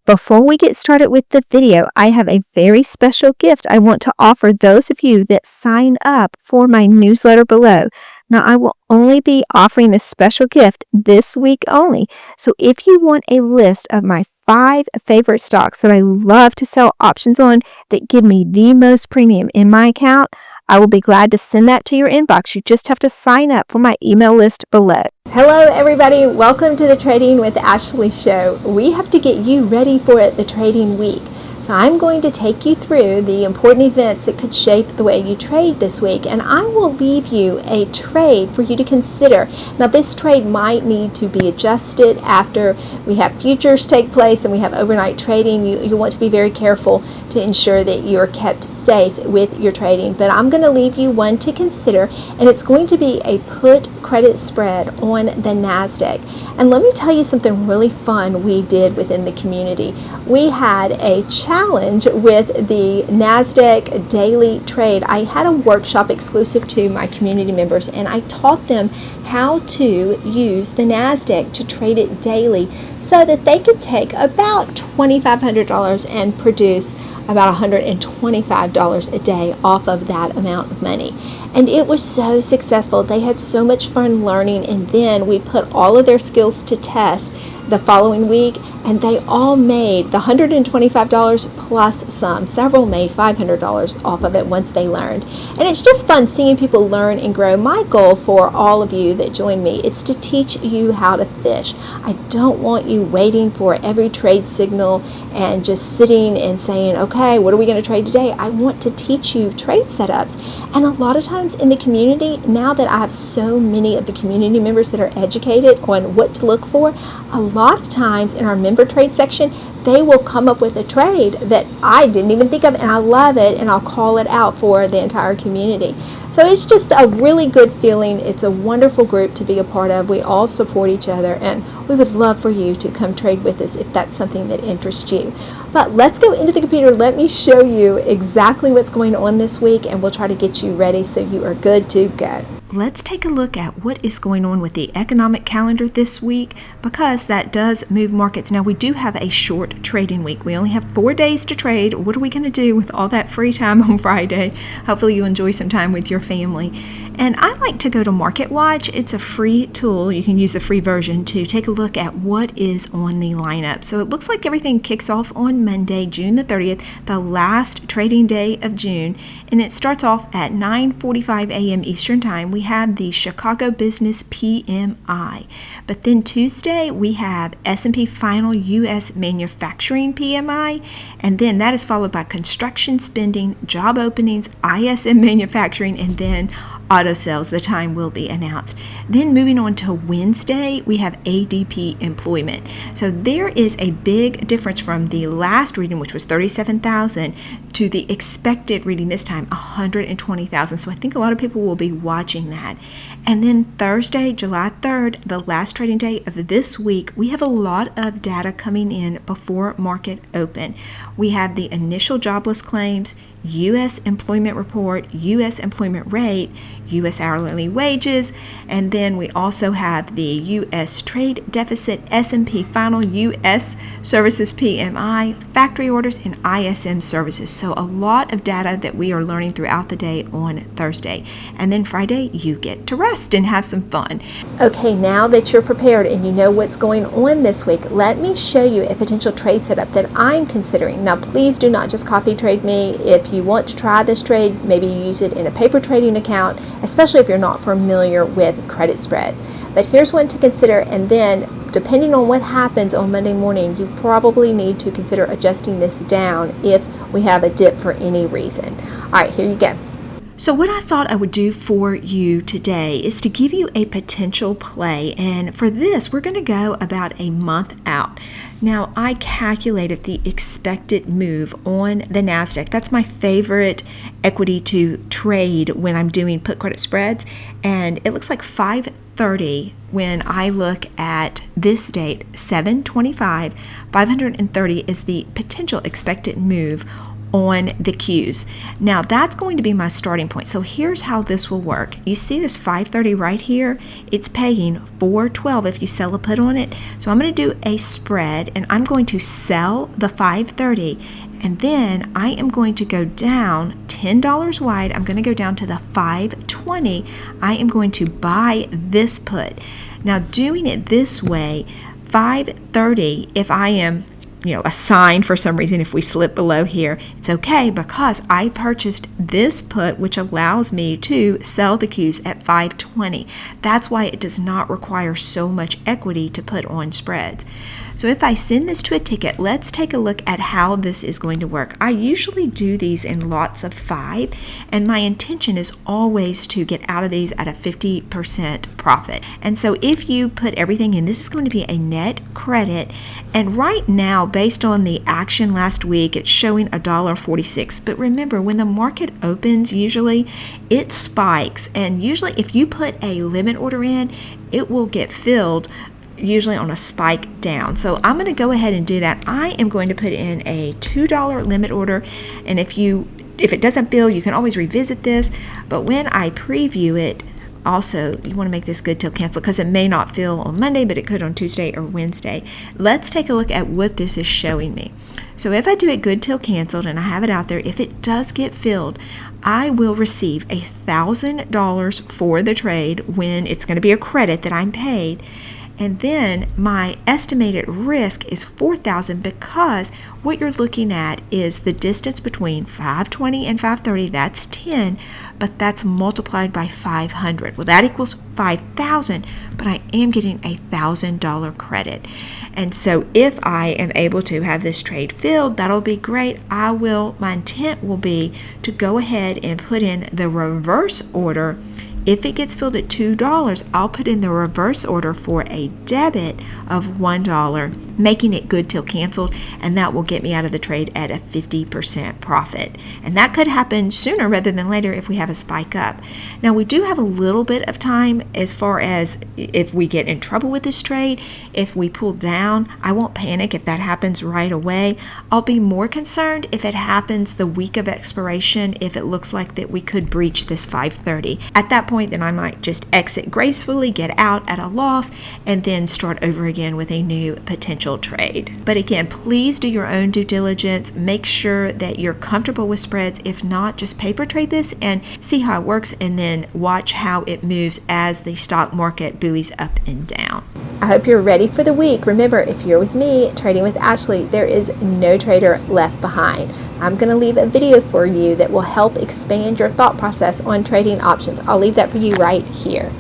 Before we get started with the video, I have a very special gift I want to offer those of you that sign up for my newsletter below. Now, I will only be offering this special gift this week only. So if you want a list of my 5 favorite stocks that I love to sell options on that give me the most premium in my account, I will be glad to send that to your inbox. You just have to sign up for my email list below. Hello everybody, welcome to the Trading with Ashley show. We have to get you ready for the trading week. So I'm going to take you through the important events that could shape the way you trade this week, and I will leave you a trade for you to consider. Now this trade might need to be adjusted after we have futures take place and we have overnight trading. You want to be very careful to ensure that you're kept safe with your trading, but I'm going to leave you one to consider, and it's going to be a put credit spread on the NASDAQ. And let me tell you something really fun we did within the community. We had a challenge with the NASDAQ daily trade. I had a workshop exclusive to my community members, and I taught them how to use the NASDAQ to trade it daily so that they could take about $2,500 and produce about $125 a day off of that amount of money. And it was so successful. They had so much fun learning, and then we put all of their skills to test the following week, and they all made the $125 plus some. Several made $500 off of it once they learned. And it's just fun seeing people learn and grow. My goal for all of you that join me is to teach you how to fish. I don't want you waiting for every trade signal and just sitting and saying, okay, what are we going to trade today? I want to teach you trade setups. And a lot of times in the community, now that I have so many of the community members that are educated on what to look for, a lot of times in our member trade section, they will come up with a trade that I didn't even think of, and I love it, and I'll call it out for the entire community. So it's just a really good feeling. It's a wonderful group to be a part of. We all support each other, and we would love for you to come trade with us if that's something that interests you. But let's go into the computer. Let me show you exactly what's going on this week, and we'll try to get you ready so you are good to go. Let's take a look at what is going on with the economic calendar this week, because that does move markets. Now, we do have a short trading week. We only have 4 days to trade. What are we going to do with all that free time on Friday? Hopefully you enjoy some time with your family. And I like to go to MarketWatch. It's a free tool. You can use the free version to take a look at what is on the lineup. So it looks like everything kicks off on Monday, June the 30th, the last trading day of June. And it starts off at 9:45 a.m. Eastern Time. We have the Chicago Business PMI. But then Tuesday, we have S&P Final U.S. Manufacturing PMI. And then that is followed by construction spending, job openings, ISM Manufacturing, and then auto sales. The time will be announced. Then moving on to Wednesday, we have ADP employment. So there is a big difference from the last reading, which was 37,000, to the expected reading this time, 120,000. So I think a lot of people will be watching that. And then Thursday, July 3rd, the last trading day of this week, we have a lot of data coming in before market open. We have the initial jobless claims, U.S. employment report, U.S. employment rate, U.S. hourly wages, and then we also have the U.S. trade deficit, S&P final U.S. services PMI, factory orders, and ISM services. So a lot of data that we are learning throughout the day on Thursday. And then Friday, you get to rest and have some fun. Okay, now that you're prepared and you know what's going on this week, let me show you a potential trade setup that I'm considering. Now, please do not just copy trade me. If you want to try this trade, maybe use it in a paper trading account, especially if you're not familiar with credit spreads. But here's one to consider, and then depending on what happens on Monday morning, you probably need to consider adjusting this down if we have a dip for any reason. All right, here you go. So what I thought I would do for you today is to give you a potential play, and for this we're going to go about a month out. Now, I calculated the expected move on the NASDAQ. That's my favorite equity to trade when I'm doing put credit spreads, and it looks like 530 when I look at this date, 7/25, 530 is the potential expected move on the Qs. Now that's going to be my starting point. So here's how this will work. You see this 530 right here? It's paying $4.12 if you sell a put on it. So I'm going to do a spread, and I'm going to sell the 530, and then I am going to go down $10 wide. I'm going to go down to the 520. I am going to buy this put. Now doing it this way, 530, if I am assigned for some reason, if we slip below here, it's okay because I purchased this put, which allows me to sell the Qs at 520. That's why it does not require so much equity to put on spreads. So if I send this to a ticket, let's take a look at how this is going to work. I usually do these in lots of 5, and my intention is always to get out of these at a 50% profit. And so if you put everything in, this is going to be a net credit. And right now, based on the action last week, it's showing $1.46. But remember, when the market opens, usually it spikes. And usually if you put a limit order in, it will get filled usually on a spike down. So I'm going to go ahead and do that. I am going to put in a $2 limit order, and if it doesn't fill, you can always revisit this, but when I preview it, also you want to make this good till cancel because it may not fill on Monday, but it could on Tuesday or Wednesday. Let's take a look at what this is showing me. So if I do it good till canceled and I have it out there, if it does get filled, I will receive $1,000 for the trade when it's going to be a credit that I'm paid. And then my estimated risk is $4,000 because what you're looking at is the distance between 520 and 530, that's 10, but that's multiplied by 500. Well, that equals 5,000, but I am getting a $1,000 credit. And so if I am able to have this trade filled, that'll be great. My intent will be to go ahead and put in the reverse order. If it gets filled at $2, I'll put in the reverse order for a debit of $1, making it good till canceled, and that will get me out of the trade at a 50% profit. And that could happen sooner rather than later if we have a spike up. Now, we do have a little bit of time as far as if we get in trouble with this trade. If we pull down, I won't panic if that happens right away. I'll be more concerned if it happens the week of expiration, if it looks like that we could breach this 530. At that point, then I might just exit gracefully, get out at a loss, and then start over again with a new potential trade. But again, please do your own due diligence. Make sure that you're comfortable with spreads. If not, just paper trade this and see how it works, and then watch how it moves as the stock market buoys up and down. I hope you're ready for the week. Remember, if you're with me, Trading with Ashley, there is no trader left behind. I'm going to leave a video for you that will help expand your thought process on trading options. I'll leave that for you right here.